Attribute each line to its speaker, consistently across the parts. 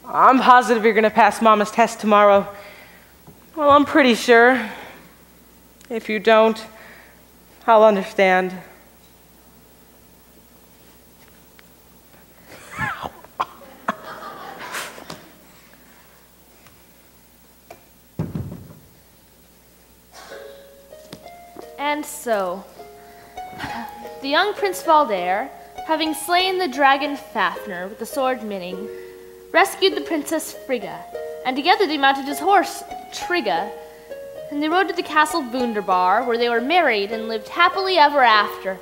Speaker 1: I'm positive you're gonna pass Mama's test tomorrow. Well, I'm pretty sure. If you don't, I'll understand.
Speaker 2: And so, the young Prince Valder, having slain the dragon Fafnir with the sword Minning, rescued the Princess Frigga, and together they mounted his horse, Trigga, and they rode to the castle Wunderbar, where they were married and lived happily ever after.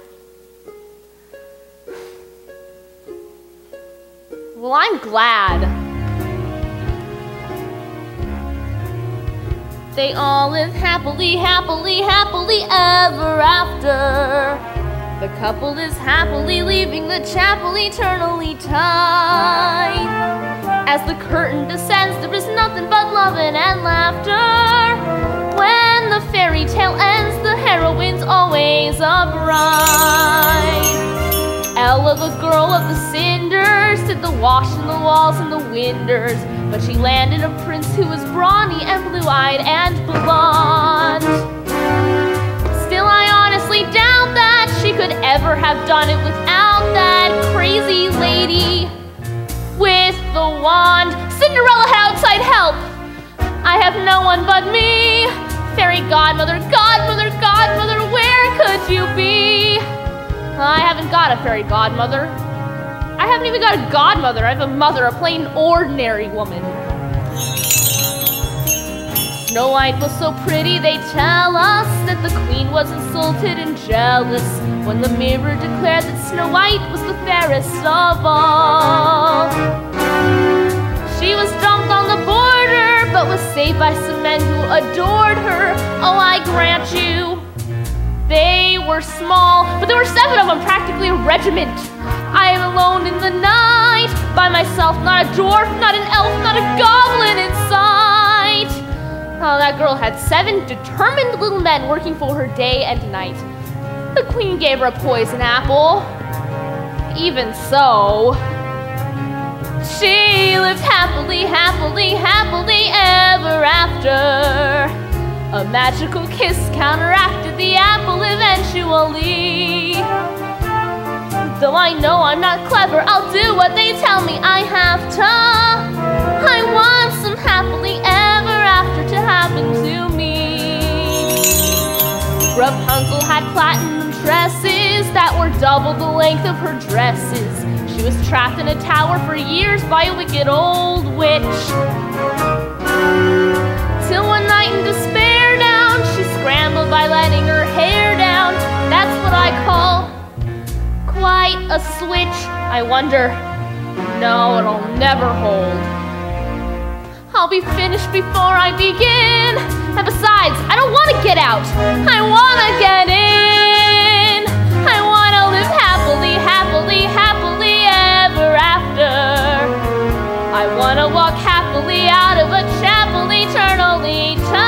Speaker 2: Well, I'm glad. They all live happily, happily, happily ever after. The couple is happily leaving the chapel eternally tied. As the curtain descends, there is nothing but loving and laughter. When the fairy tale ends, the heroine's always a bride. Ella, the girl of the cinders, did the washing the walls and the winders, but she landed a prince who was brawny and blue-eyed and blonde. Still, I honestly doubt that she could ever have done it without that crazy lady with the wand. Cinderella had outside help. I have no one but me. Fairy godmother, godmother, godmother, where could you be? I haven't got a fairy godmother. I haven't even got a godmother. I have a mother, a plain ordinary woman. Snow White was so pretty, they tell us that the queen was insulted and jealous when the mirror declared that Snow White was the fairest of all. She was dumped on the border, but was saved by some men who adored her. Oh, I grant you, they were small, but there were 7 of them, practically a regiment. I am alone in the night, by myself, not a dwarf, not an elf, not a goblin in sight. Oh, that girl had 7 determined little men working for her day and night. The queen gave her a poison apple. Even so, she lived happily, happily, happily ever after. A magical kiss counteracted the apple eventually. Though I know I'm not clever, I'll do what they tell me I have to. I want some happily ever after to happen to me. Rapunzel had platinum tresses that were double the length of her dresses. She was trapped in a tower for years by a wicked old witch. Till one night in despair down, she scrambled by letting her hair down. That's what I call quite a switch. I wonder, no, it'll never hold. I'll be finished before I begin. And besides, I don't want to get out. I want to get in. I want to live happily, happily, happily ever after. I want to walk happily out of a chapel eternally tied.